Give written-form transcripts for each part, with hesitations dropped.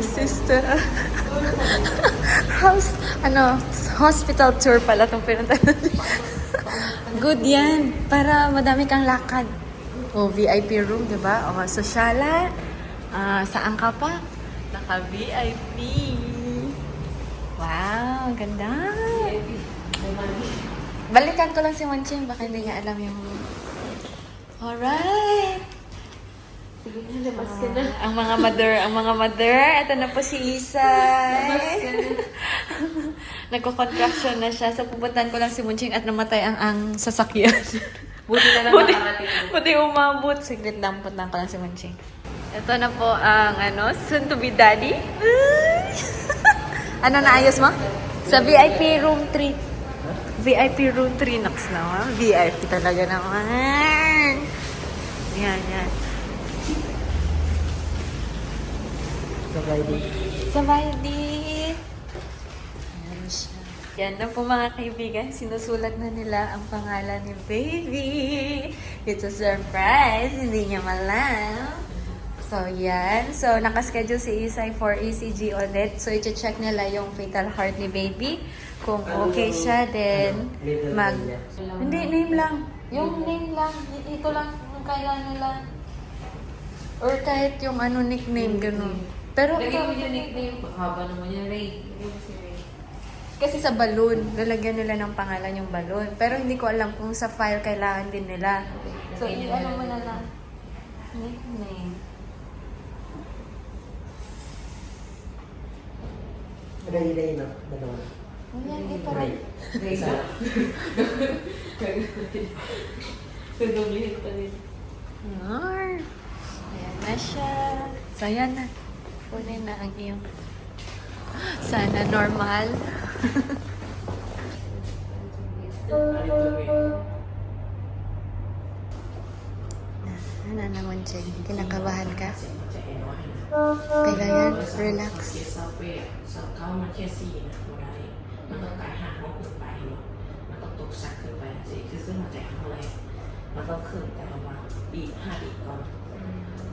Sister. Hospital tour pala itong pinunta. Good yan. Para madami kang lakad. O, VIP room, diba? O, sosyala. Saan ka pa? Naka-VIP. Wow, ganda. Balikan ko lang si Monching. Baka hindi niya alam yung... Alright. Sige na, labas ka na. Ang mga mother, ito na po si Isay. Labas ka na. Nagko-contraction na siya. So, pupuntahan ko lang si Munching at namatay ang sasakyan. Buti na lang makarating mo. Buti umabot. Siglit lang, puntahan ko lang si Munching. Ito na po ang, soon to be daddy. Ano naayos mo? Sa VIP room 3. VIP room 3, Nox naman. VIP talaga naman. Yan. Sabay din. Ayan siya. Yan na po mga kaibigan. Sinusulat na nila ang pangalan ni baby. It's a surprise. Hindi niya malam. So, yan. So, nakaschedule si Isay for ECG ulit. So, i-check nila yung fatal heart ni baby. Kung okay siya, then Hindi, name lang. Yung name lang. Ito lang yung kaya nila. Or kahit yung nickname, ganun. Pero Lagyan mo yung nickname. Haba naman yung Ray. kasi sa balloon, lalagyan nila ng pangalan yung balloon. Pero hindi ko alam kung sa file kailangan din nila. So, ano mo na lang. Nickname. Ray na. Dalawa. Ayan, parang... Ray na. Kadublihin pa rin. Ayan na siya. So, ayan na. Kunin na ang iyong... Sana normal. Ano naman, Jen? Kinakabahan ka? Kaya yan, relax. เขามันแค่สี่นะโมได้มันต้องกายห่างห้องขึ้นไปเนาะมันต้องตกสักขึ้นไปสิคือขึ้นมาจากห้องอะไรมันต้องขึ้นแต่ประมาณปี5 ปีก่อน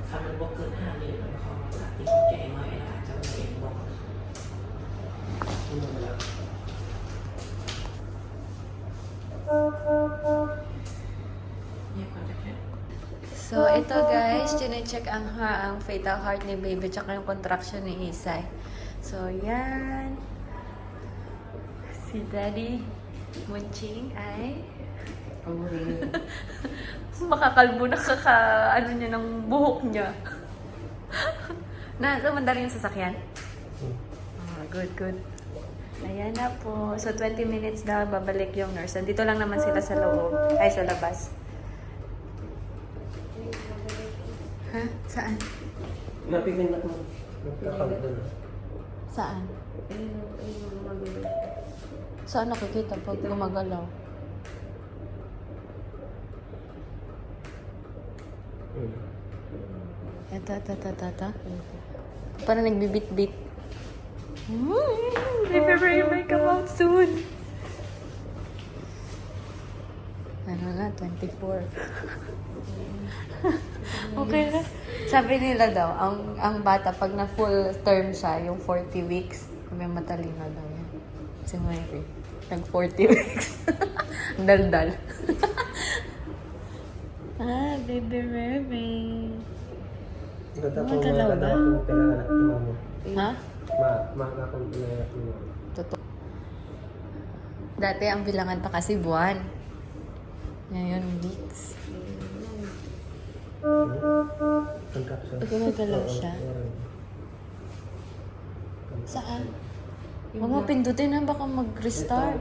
คำมันบวกเกิน5 เดือนแล้วเขามาตัดที่แก่มาเวลาจะมาเองบอก So, ito guys, chine-check ang fatal heart ni baby tsaka yung contraction ni Isay. So, yan. Si Daddy Munching ay makakalbo na niya ng buhok niya. Nasa mandar yung sasakyan? Oh, good. Ayan na po. So, 20 minutes daw babalik yung nurse. Dito lang naman sila sa loob. Ay, sa labas. Ha? Saan? Napipindot mo. Napipindot doon. Saan? Ayun, gumagalaw. Saan nakikita pag gumagalaw? Ito. Parang nagbibit-bit. Baby may come out soon. Ano na, 24. Okay na. Sabi nila daw, ang bata, pag na full term siya, yung 40 weeks, may matalino daw yan. Si Mary, nag 40 weeks. Dal-dal. Baby Remy. Gumagalaw ba? Ha? Totoo. Dati ang bilangan pa kasi buwan. Ngayon, weeks. Gumagalaw siya. Saan? Huwag mo pindutin na baka mag-restart.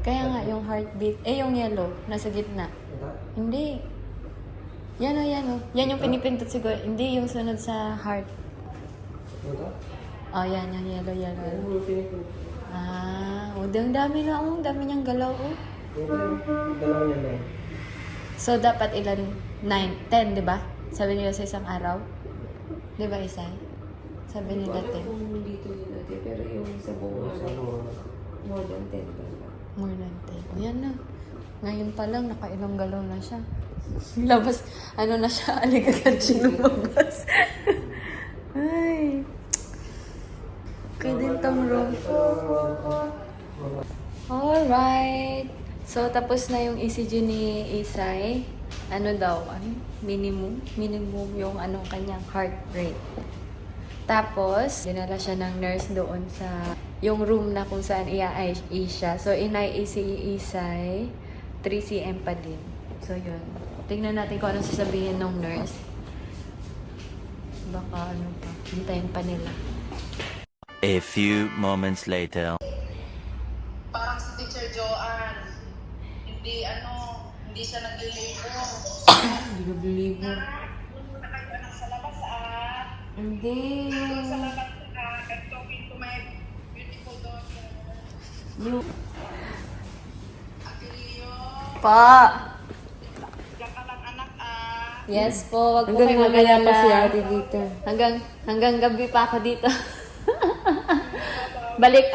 Kaya nga, yung heartbeat. Yung yellow, nasa gitna. Hindi. Yan o, yan o. Yan yung pinipindot siguro. Hindi yung sunod sa heart. Oh, yan, yung yellow. Ang dami na ang dami niyang galaw So, dapat ilan? 9, 10, di ba? Sabi nila sa isang araw. Di ba, Isay? Sabi nila 10. Kung dito yun natin, pero yung sa buong araw, more than 10 ka pa. More than 10. Yan na. Ngayon pa lang, nakailang galaw na siya. Labas, na siya, aligagad siya lumabas. Ay. Okay din tong room. Alright. So, tapos na yung ECG ni Isay. Minimum yung kanyang heart rate. Tapos, dinala siya ng nurse doon sa yung room na kung saan i-IE siya. So, in-IE si Isay, 3 cm pa din. So, yun. Tingnan natin kung ano sasabihin ng nurse. Baka pa. Hintayin pa nila. A few moments later. Parang si Teacher Joanne, hindi siya nagliligo. Hindi ka believe mo. Pumunta kayo anak sa labas Hindi. Sa labas and talking to my beautiful daughter. Ate Leo, Pa! diyan ka lang anak Yes po, wag po Hanggang kayo mamaya pa si mag-alala. ate dito. Hanggang gabi pa ako dito. Balik.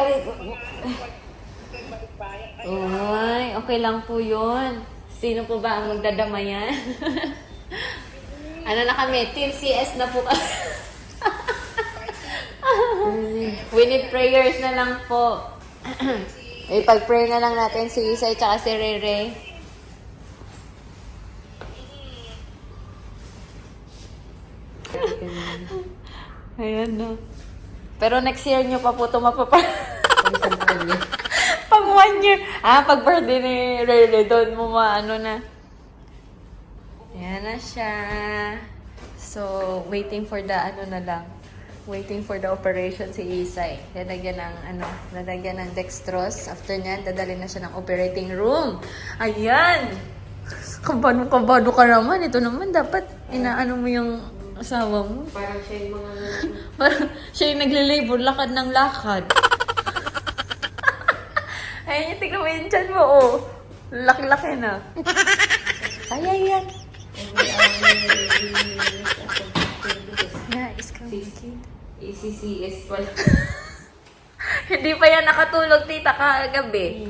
Ay, okay lang po yun. Sino po ba ang magdadamayan? Na kami? Team CS na po kami. We need prayers na lang po. Ipag-pray na lang natin si Isay tsaka si Rere. Ayan na. Pero next year nyo pa po ito Pag 1 year. Pag birthday ni Rere, doon mo na. Ayan na siya. So, waiting for the Waiting for the operation si Isay. Lalagyan ng dextrose. After nyan, dadalhin na siya ng operating room. Ayan! Kabado ka naman. Ito naman, dapat inaano mo yung asawa mo. Parang siya yung mga... Parang siya yung nagle-labor, lakad ng lakad. Ayun, tingnan mo yung tiyan mo, oh. Laki-laki na. Ay. Nice ka, Miki. ACCS pala. Hindi pa yan nakatulog, tita, kagabi.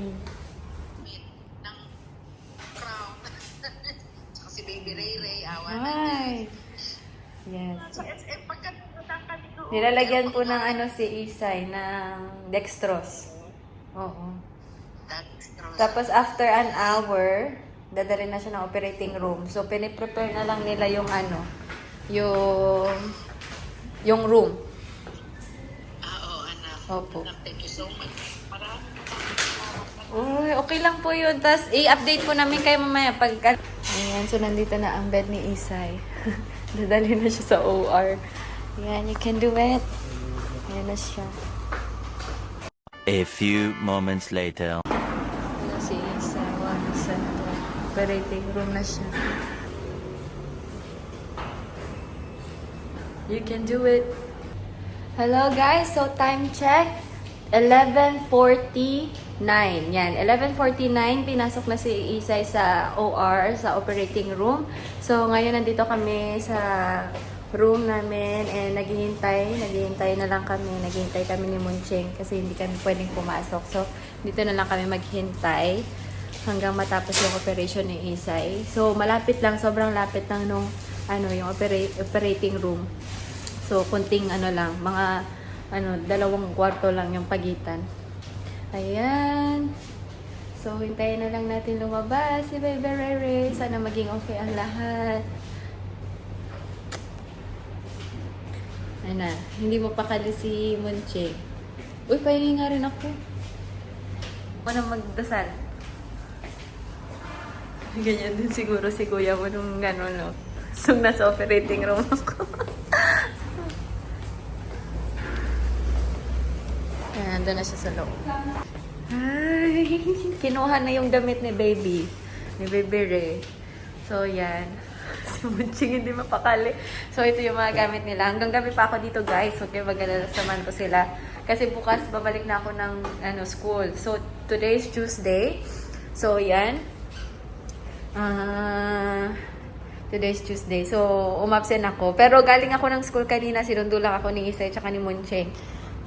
ng crown. Tsaka si Baby Ray Ray, awan. Ay. Yes. Sa SM, pagka natangkad ko. Nilalagyan po ng si Isay, ng dextrose. Oo. Tapos after an hour, dadalhin na siya ng operating room. So, piniprepare na lang nila yung yung room. Oo, anak. Opo. Thank you so much. Uy, okay lang po yun. Tapos, i-update po namin kayo mamaya pag... Ayan, so nandito na ang bed ni Isay. Dadalhin na siya sa OR. Ayan, you can do it. Ayan na siya. A few moments later. Ayan si Isay. Sa operating room na siya. You can do it. Hello guys, so time check. 11:49. Yan, 11:49 pinasok na si Isay sa OR, sa operating room. So ngayon nandito kami sa room namin and naghihintay na lang kami. Naghihintay kami ni Muncheng kasi hindi kami pwedeng pumasok. So dito na lang kami maghintay hanggang matapos yung operation ni Isay. So malapit lang, sobrang lapit lang nung yung operating room. So kunting lang, mga 2 kwarto lang yung pagitan. Ayan. So, hintayin na lang natin lumabas si Baby Rere. Sana maging okay ang lahat. Ano, hindi mo pakali si Monche. Uy, pahingi nga rin ako. Ako na magdasal. Ganyan din siguro si kuya mo nung gano'n, no? So, nasa operating room ako. Ayan, doon na siya sa loob. Ay, kinuha na yung damit ni baby. Ni baby Ray. So, yan. Si Munching hindi mapakali. So, ito yung mga gamit nila. Hanggang gabi pa ako dito, guys. Huwag kayo mag-alala, samahan ko sila. Kasi bukas, babalik na ako ng school. So, today is Tuesday. So, yan. Today's Tuesday. So, umabsent ako. Pero galing ako ng school kanina. Sinundo lang ako ni Isay tsaka ni Muncheng.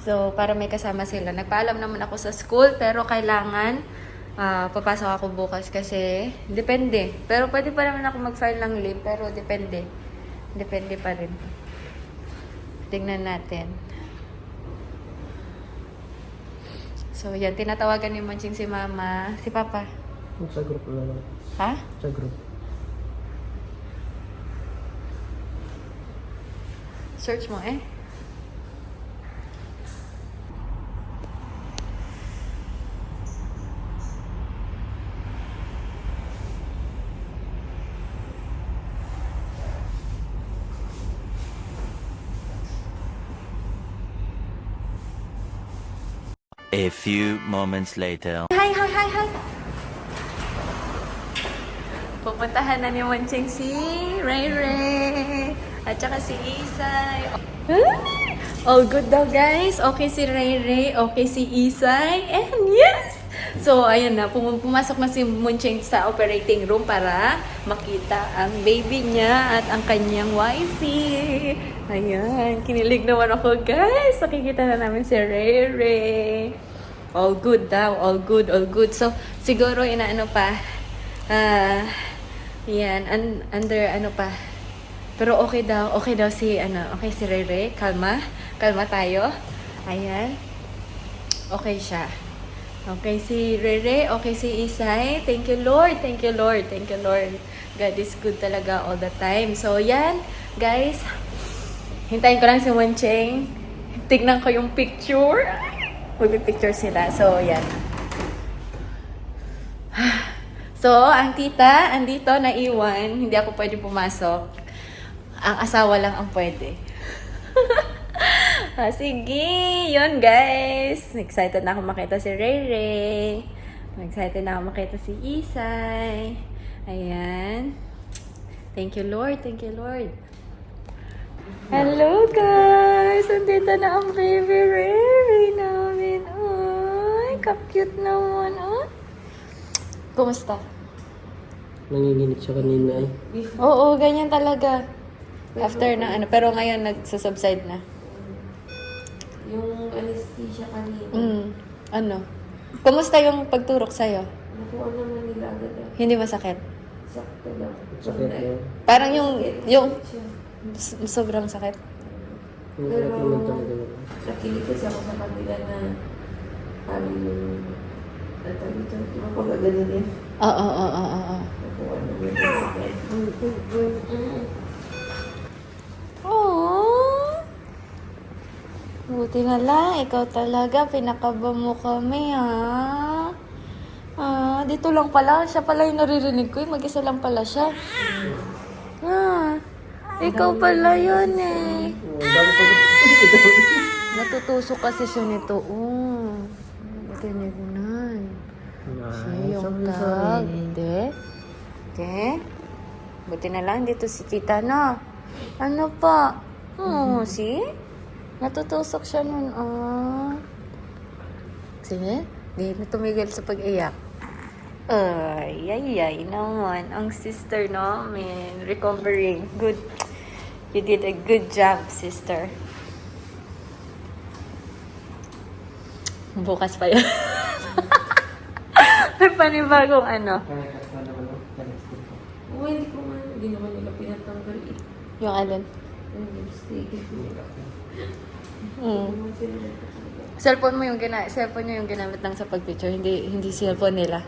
So, para may kasama sila. Nagpaalam naman ako sa school. Pero kailangan papasok ako bukas kasi depende. Pero pwede pa naman ako mag-file ng leave. Pero depende. Depende pa rin. Tingnan natin. So, yan. Tinatawagan ni Muncheng si Mama. Si Papa. Sa group na lang. Ha? Sa group. Search mo eh. A few moments later. Hi! Pupuntahan na ni Moncheng si Ray Ray. At saka si Isay. All good daw, guys. Okay si Ray Ray. Okay si Isay. And yes! So, ayun na. Pumasok na si Moncheng sa operating room para makita ang baby niya at ang kanyang wifey. Ayan. Kinilig naman ako, guys. Nakikita na namin si Ray Ray. All good daw. All good. All good. So, siguro inaano pa. Yan. Under ano pa. Pero okay daw si si Rere. Kalma tayo. Ayan. Okay siya. Okay si Rere, okay si Isay. Thank you Lord. God is good talaga all the time. So yan, guys. Hintayin ko lang si Moncheng. Tignan ko yung picture. Magpi-picture sila. So yan. So, ang tita, andito, naiwan. Hindi ako pwede pumasok. Ang asawa lang ang pwede. Sige, yun guys. Excited na ako makita si Rere. Excited na ako makita si Isay. Ayan. Thank you, Lord. Hello, guys. Andito na ang baby Rere namin. Ay, ka-cute naman. Oh. Kumusta? Nanginginig siya kanina eh. Oo, ganyan talaga. After na pero ngayon nagsasubside na. Yung anesthesia kanina. Ano? Kumusta yung pagturok sa'yo? Nakuha naman nila agad. Hindi masakit? Sakto lang. Sakit lang. Parang yung sobrang sakit. Yung Pero, sakit naman talaga. nakilig kasi ako sa kanila na parang yung dito, mapagagaling yun. Oo. Nakuha naman nila agad. Aww. Buti na lang, ikaw talaga, pinakaba mo kami, ha? Dito lang pala, siya pala yung naririnig ko, mag-isa lang pala siya. Ikaw pala yun eh. Natutusok kasi siya nito, Tinignan. Siya yung tag. Hindi. Okay. Buti na lang dito si tita na. Ano pa? See? Natutusok siya nun. Sige. Di na tumigil sa pag-iyak. Ay naman. Ang sister namin. Recovering. Good. You did a good job, sister. Bukas pa yun. May panibagong ano. Oo, hindi naman nila pinatanggal eh. Yung alin? Yung lipstick. Cellphone mo yung cellphone nyo yung ginamit lang sa pagpicture, hindi cellphone nila.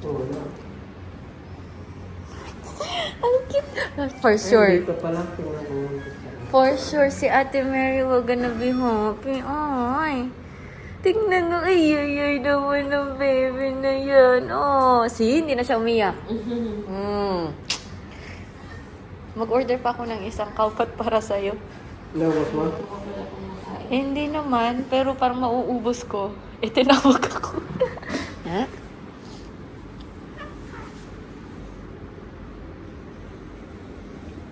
Oo na. Ang cute. For sure. Dito pala. For sure, si Ate Mary will gonna be happy. Ay. Tingnan mo, ay naman ng baby na yan. Oh, see, hindi na siya umiyak. Mag-order pa ako ng isang kalpat para sa'yo. Lawak mo? Hindi naman, pero parang mauubos ko. Tinawag ako. Ha?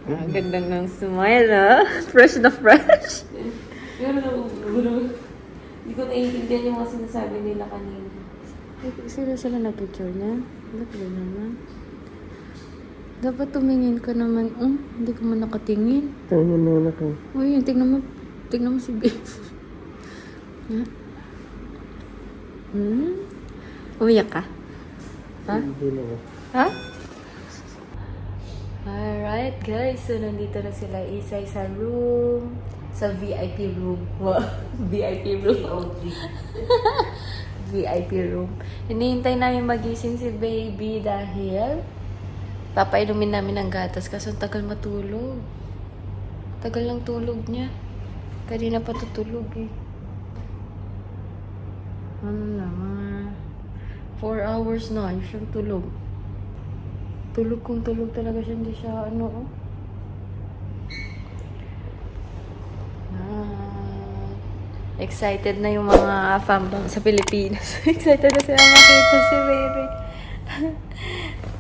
Ang ganda ng smile, ha? Fresh na fresh. Pero hindi ko naiintindihan yung mga sinasabi nila kanina. Sila na picture niya? Ba't naman? Dapat tumingin ka naman. Hindi ka man nakatingin. Tingnan mo na ka. Uy, tingnan mo si babe. Ha? Umiyak ka? Ha? Hindi na ba? Ha? Alright guys, so nandito na sila Isay sa room. Sa VIP room. Wow, VIP room. VIP room. Hinihintay namin magising si baby dahil papainumin namin ng gatas kasi ang tagal matulog. Tagal lang tulog niya. Kanina pa tutulog eh. Ano na, mga 4 hours na. Ayun siyang tulog. Tulog kung tulog talaga siya. Hindi siya excited na yung mga fandom sa Pilipinas. Excited na sila makita si baby.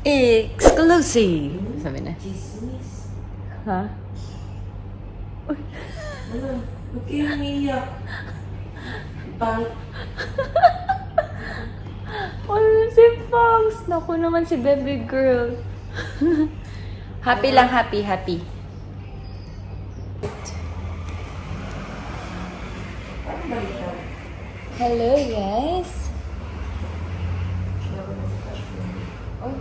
Exclusive! Sabi na. Chismis. Ha? Ano? Ba't kayo umiiyak? Pangit. Si Fox! Naku naman si baby girl. Happy lang, happy. Parang baliktad. Hello, guys. Oh,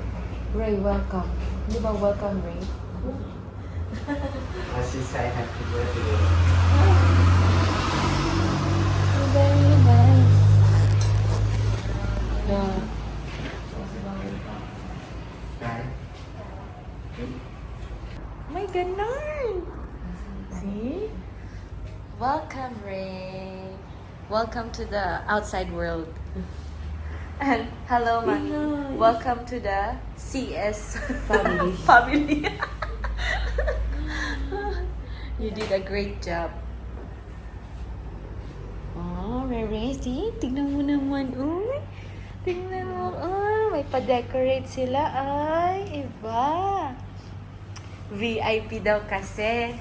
Ray, welcome. Di ba welcome, Ray? As you say, happy birthday. Very nice. Yeah. Right? My ganon! See? Welcome, Ray. Welcome to the outside world. And hello, Mami. Nice. Welcome to the CS Family. family. You did a great job. Oh, Ray, see? Tignan mo naman. Uy, tignan mo. Oh, may pa-decorate sila. Ay, iba. VIP daw kasi.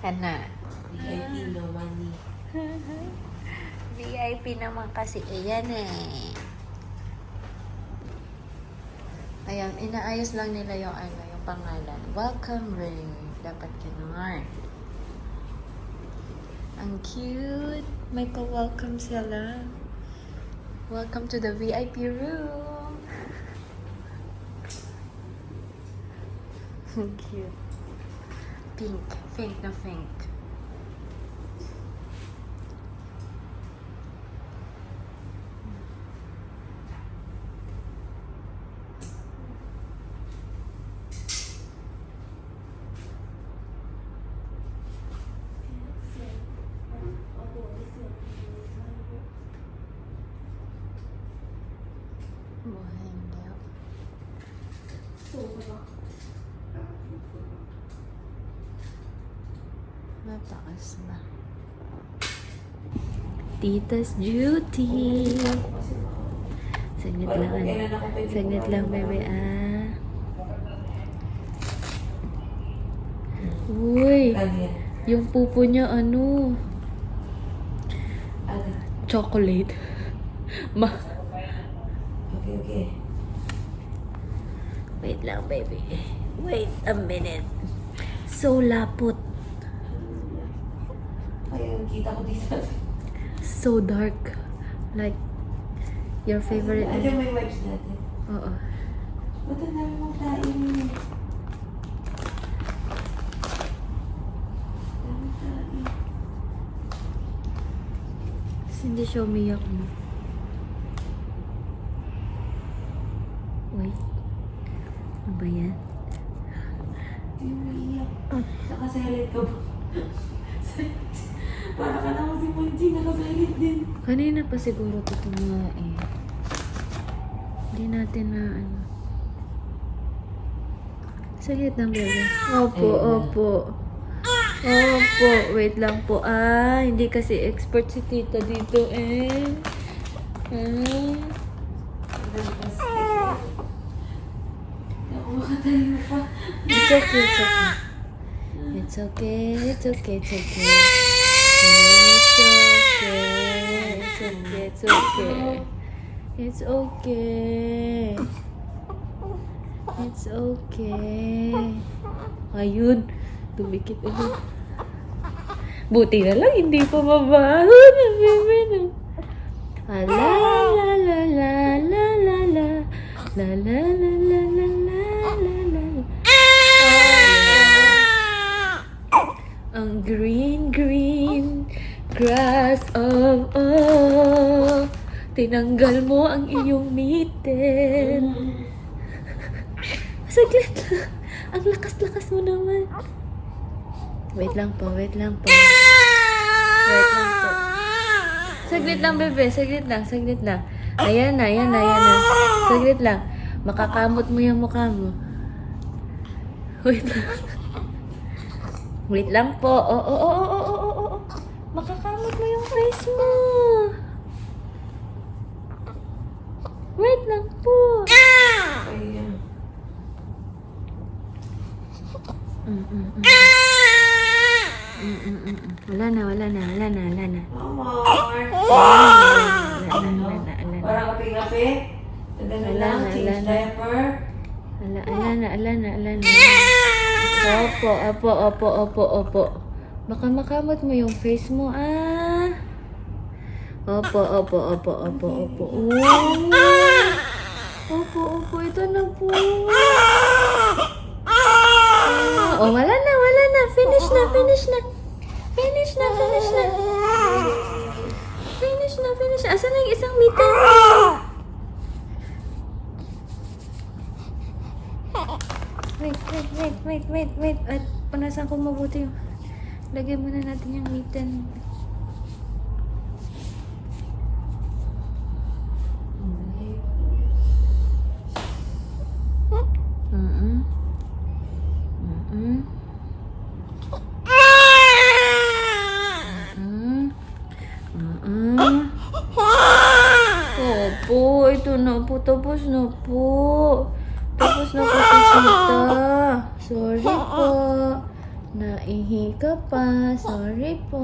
Ano? VIP no money. VIP naman kasi. Ayan eh. Ayan, inaayos lang nila yung yung pangalan. Welcome ring. Dapat gano'n. Ang cute. May pa-welcome sila. Welcome to the VIP room. Cute. Pink. Pink na pink. Buhay daw. Matakas na. Tita's duty. Saglit lang. Saglit lang, bebe. Uy, Ano yan? yung pupo niya, ano? Ano? Chocolate. Okay. Wait lang, baby. Wait a minute. So lapot. Ayun, kita ko dito. So dark. Like, your favorite. Ano may wipes natin? Oo. Ba't ang dami mong tain? Dami tain. Kasi hindi siya umiyak mo. Wait. Ano ba yan? Hindi umiiyak. Nakasilent ka ba? Para ka naman si Monji, nakasilent din. Kanina pa siguro ito tumae. Hindi natin na ano. Saglit lang, bebe. Opo, opo. Opo, wait lang po. Hindi kasi expert si tita dito eh. Ako makatayo pa. It's okay, it's okay. It's okay, it's okay, it's okay. It's okay, it's okay. It's okay. It's okay. Ayun, tumikit ulit. Buti na lang, hindi pa mabaho ng bebe no. La la la la la la la la la la la la la la. Ang green, green grass of tinanggal mo ang iyong mitten. Saglit lang. Ang lakas-lakas mo naman. Wait lang po, wait lang po. Wait lang po. Saglit lang, bebe. Saglit lang, saglit lang. Ayan na, ayan na, ayan na. Saglit lang. Makakamot mo yung mukha mo. Wait lang. Wait lang po. Oo. Makakamot mo yung face mo. Wait lang po. Ayan. Wala na. Amor. Wala na. Parang kape-kape. Nadala lang, change diaper. Ala na. Opo. Baka makamot mo yung face mo, Opo. Opo, ito na po. Wala na. Finish na. Asan na yung isang mitten? Wait. At punasan ko mabuti yung... Lagyan muna natin yung mitten. Opo, ito na po. Tapos na po si tita. Sorry po. Naihi ka pa. Sorry po.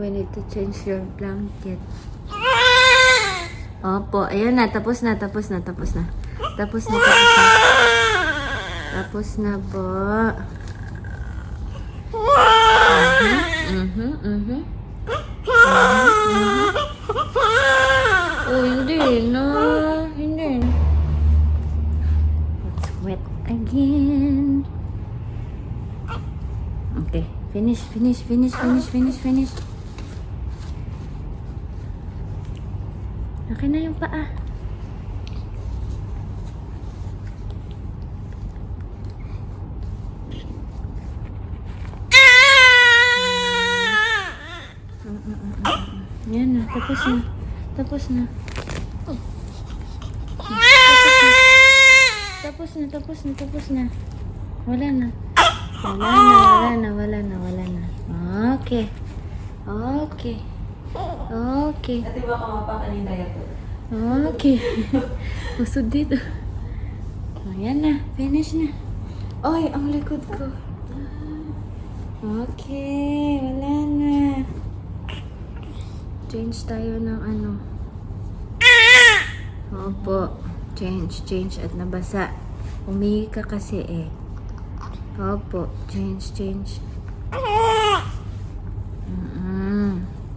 We need to change your blanket. Opo, ayun na. Tapos na po. Oh, hindi na. Let's wet again. Okay, finish. Okay na yung paa. Yan na, tapos na. Tapos na. Wala na. Okay. Ate, baka mapakan yung diaper. Okay. Usod dito. Ayan na, finish na. Ay, ang likod ko. Okay, wala na. Change tayo ng ano. Opo, change at nabasa. Umihi ka kasi eh. Opo, change.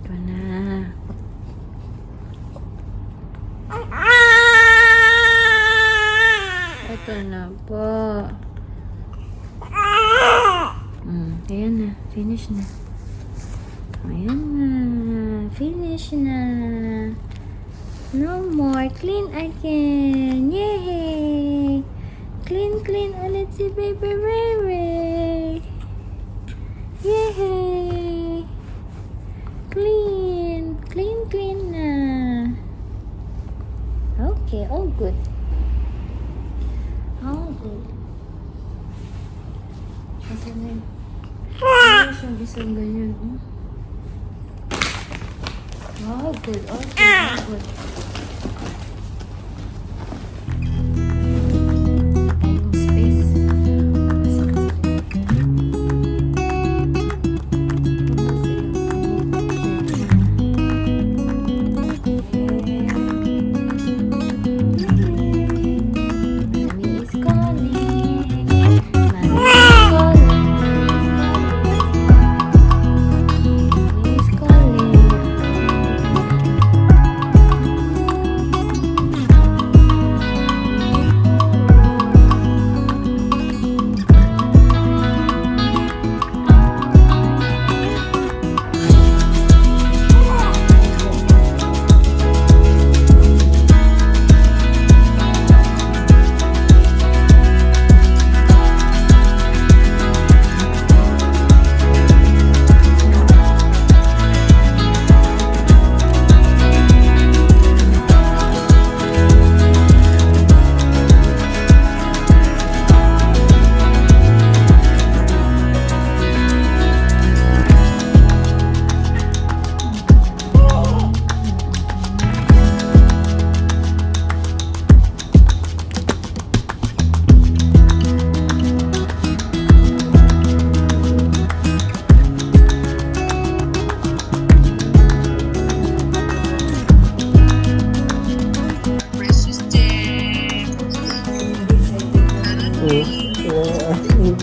Ito na. Ito na po. Ayan na, finish na. Finish na. No more. Clean again. Yay! Clean. clean ulit si Baby Mary. Yay! Clean! Clean na. Okay, all good. All good. Kasi na yun. Ano siyang isang ganyan, oh? All good, all good, all good. Yung space. Mommy is calling. Mommy is calling.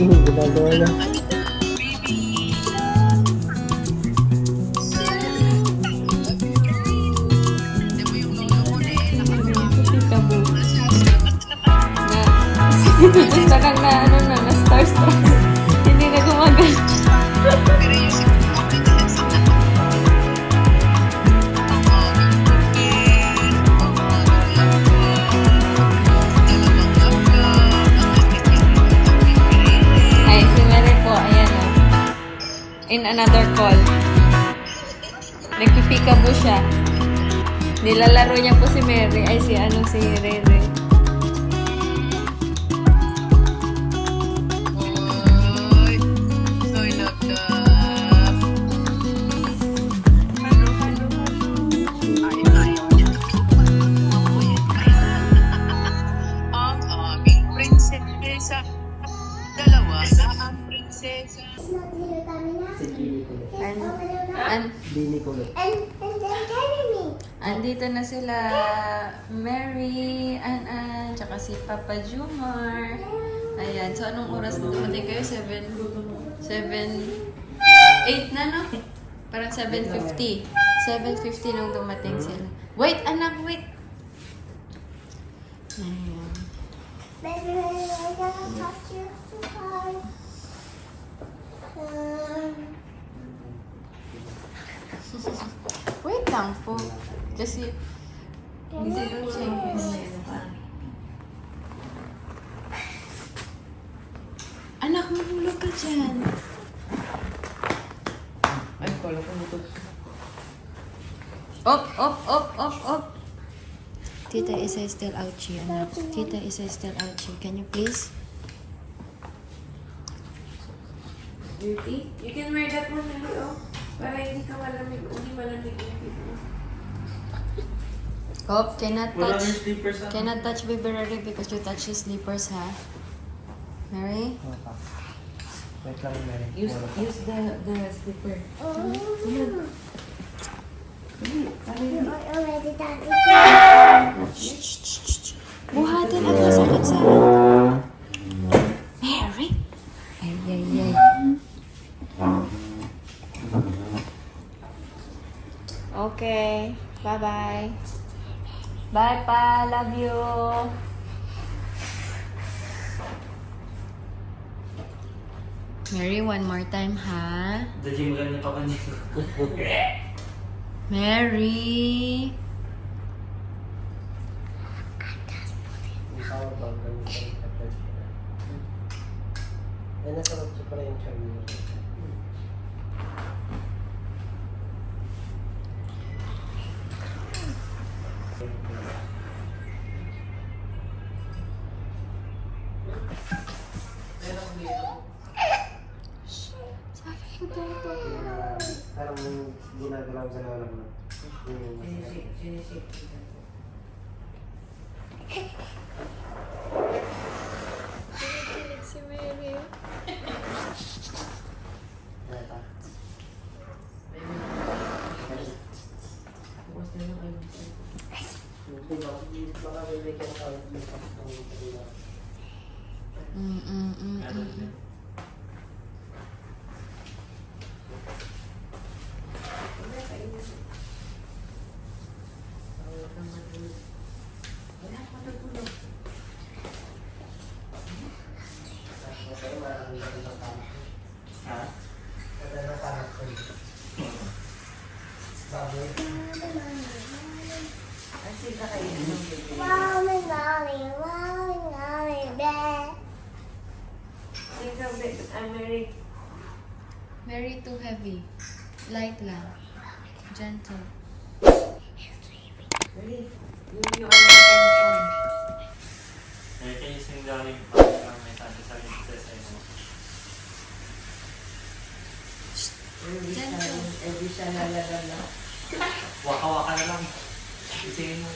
Ginagawa na. Gusto kang na, ano na, na-star. Hindi na gumagana. Ay, si Mary po, ayan o. In another call. Nagpipikabo siya. Nilalaro niya po si Mary. Ay, si Rere. Ang aming prinsesa. Dalawa na ang prinsesa. Dini ko ulit. Andito na sila, Mary, An, tsaka si Papa Jumar. Ayan, so anong oras na dumating kayo? 8 na, no? Parang 7:50. 7:50 nung dumating sila. Wait, anak, wait! Ayan. Baby, I gotta touch you so hard. Wait lang po. Kasi, hindi ko change. Anak, mahulog ka dyan. Ay, kala ko nito. Up. Tita Isa is still ouchie, anak. Tita Isa is still ouchie. Can you please? Beauty? You can wear that one, Mary, oh. Para hindi ka malamig. Hindi malamig yung feet mo. Hop, cannot Wala touch. nang slippers ah. Cannot touch Baby Rary because you touch his slippers, ha? Mary? Wait lang, Mary. Use the slipper. Already done it. Buhatin ang kasakit. Mary? Ay. Okay. Bye-bye. Bye, pa. Love you. Mary, one more time, ha? Daddy, maganda pa kanito. Mary. Ay, nasa kotse pala yung charm niya. Parang ginagalaw sa lalang mo. Sinisip. Si Mary. Nata. Bukas na lang kayo. Baka bibigyan ka ng pagkakas. Ha? Baboy. Kasi kakainin ng baby. Mommy, mommy, mommy, mommy, bear. Sing ka, baby. I'm Mary. Very too heavy. Light lang. Gentle. Mary, you are my attention. Eh, can you sing darling? Parang may sabi sa mo. Every siya lalala. Waka-waka na lang. Isingin mo.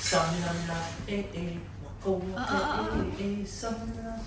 Samla, waka-waka, samla.